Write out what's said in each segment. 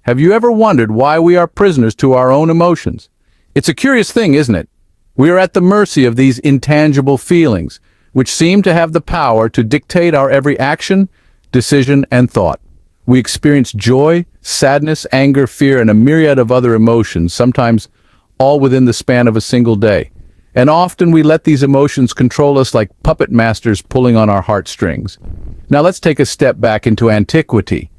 Have you ever wondered why we are prisoners to our own emotions? It's a curious thing, isn't it? We are at the mercy of these intangible feelings, which seem to have the power to dictate our every action, decision, and thought. We experience joy, sadness, anger, fear, and a myriad of other emotions, sometimes all within the span of a single day. And often we let these emotions control us like puppet masters pulling on our heartstrings. Now let's take a step back into antiquity,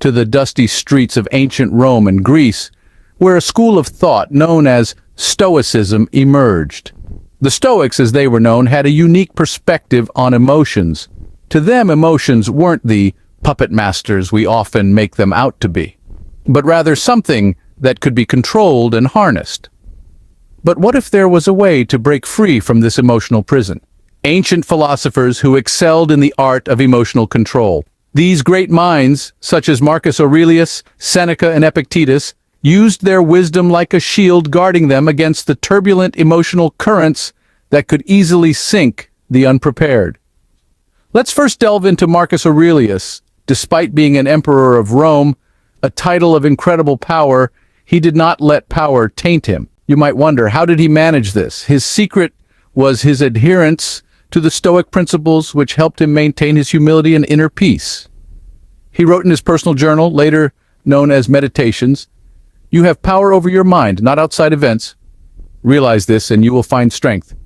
to the dusty streets of ancient Rome and Greece, where a school of thought known as Stoicism emerged. The Stoics, as they were known, had a unique perspective on emotions. To them, emotions weren't the puppet masters we often make them out to be, but rather something that could be controlled and harnessed. But what if there was a way to break free from this emotional prison? Ancient philosophers who excelled in the art of emotional control. These great minds, such as Marcus Aurelius, Seneca, and Epictetus, used their wisdom like a shield guarding them against the turbulent emotional currents that could easily sink the unprepared. Let's first delve into Marcus Aurelius. Despite being an emperor of Rome, a title of incredible power, he did not let power taint him. You might wonder, how did he manage this? His secret was his adherence to the Stoic principles, which helped him maintain his humility and inner peace. He wrote in his personal journal, later known as Meditations, "You have power over your mind, not outside events. Realize this and you will find strength."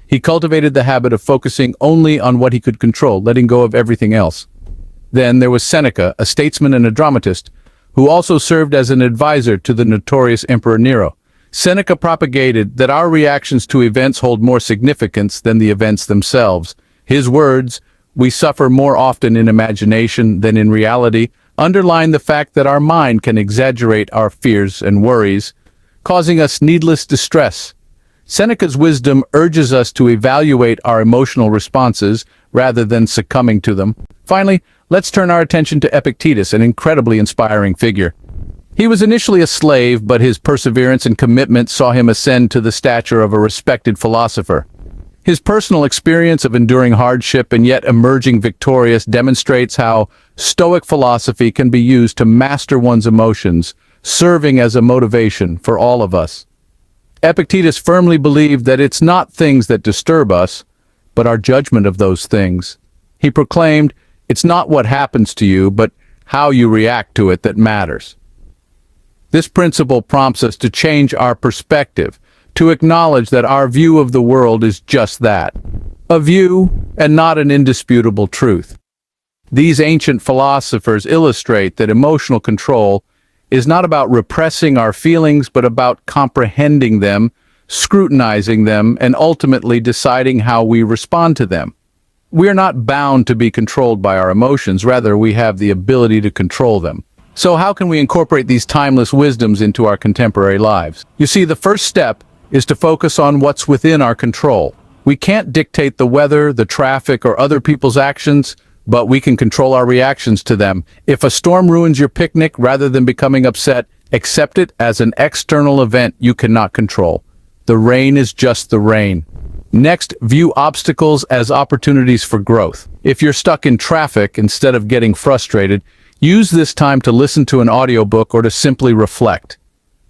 He cultivated the habit of focusing only on what he could control, letting go of everything else. Then there was Seneca, a statesman and a dramatist, who also served as an advisor to the notorious Emperor Nero. Seneca propagated that our reactions to events hold more significance than the events themselves. His words, "We suffer more often in imagination than in reality," underline the fact that our mind can exaggerate our fears and worries, causing us needless distress. Seneca's wisdom urges us to evaluate our emotional responses rather than succumbing to them. Finally, let's turn our attention to Epictetus, an incredibly inspiring figure. He was initially a slave, but his perseverance and commitment saw him ascend to the stature of a respected philosopher. His personal experience of enduring hardship and yet emerging victorious demonstrates how Stoic philosophy can be used to master one's emotions, serving as a motivation for all of us. Epictetus firmly believed that it's not things that disturb us, but our judgment of those things. He proclaimed, "It's not what happens to you, but how you react to it that matters." This principle prompts us to change our perspective, to acknowledge that our view of the world is just that, a view and not an indisputable truth. These ancient philosophers illustrate that emotional control is not about repressing our feelings, but about comprehending them, scrutinizing them, and ultimately deciding how we respond to them. We are not bound to be controlled by our emotions, rather we have the ability to control them. So how can we incorporate these timeless wisdoms into our contemporary lives? You see, the first step is to focus on what's within our control. We can't dictate the weather, the traffic, or other people's actions, but we can control our reactions to them. If a storm ruins your picnic, rather than becoming upset, accept it as an external event you cannot control. The rain is just the rain. Next, view obstacles as opportunities for growth. If you're stuck in traffic, instead of getting frustrated, use this time to listen to an audiobook or to simply reflect.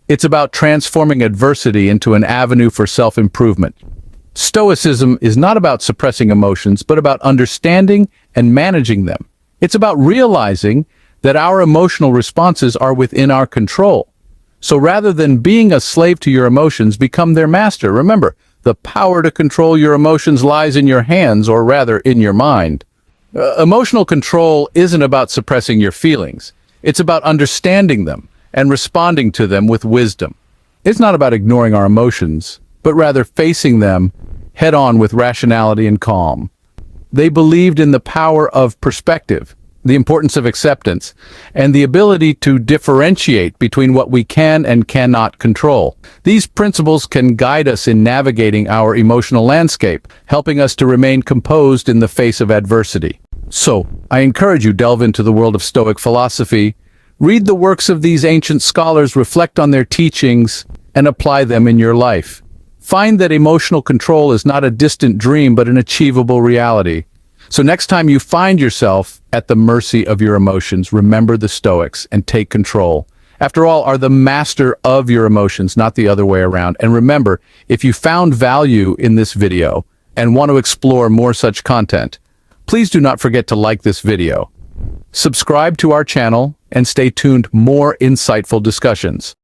It's about transforming adversity into an avenue for self-improvement. Stoicism is not about suppressing emotions, but about understanding and managing them. It's about realizing that our emotional responses are within our control. So rather than being a slave to your emotions, become their master. Remember, the power to control your emotions lies in your hands, or rather in your mind. Emotional control isn't about suppressing your feelings. It's about understanding them and responding to them with wisdom. It's not about ignoring our emotions, but rather facing them head-on with rationality and calm. They believed in the power of perspective, the importance of acceptance, and the ability to differentiate between what we can and cannot control. These principles can guide us in navigating our emotional landscape, helping us to remain composed in the face of adversity. So, I encourage you to delve into the world of Stoic philosophy, read the works of these ancient scholars, reflect on their teachings, and apply them in your life. Find that emotional control is not a distant dream, but an achievable reality. So next time you find yourself at the mercy of your emotions, remember the Stoics and take control. after all, are the master of your emotions, not the other way around. And remember, if you found value in this video and want to explore more such content, please do not forget to like this video, subscribe to our channel, and stay tuned for more insightful discussions.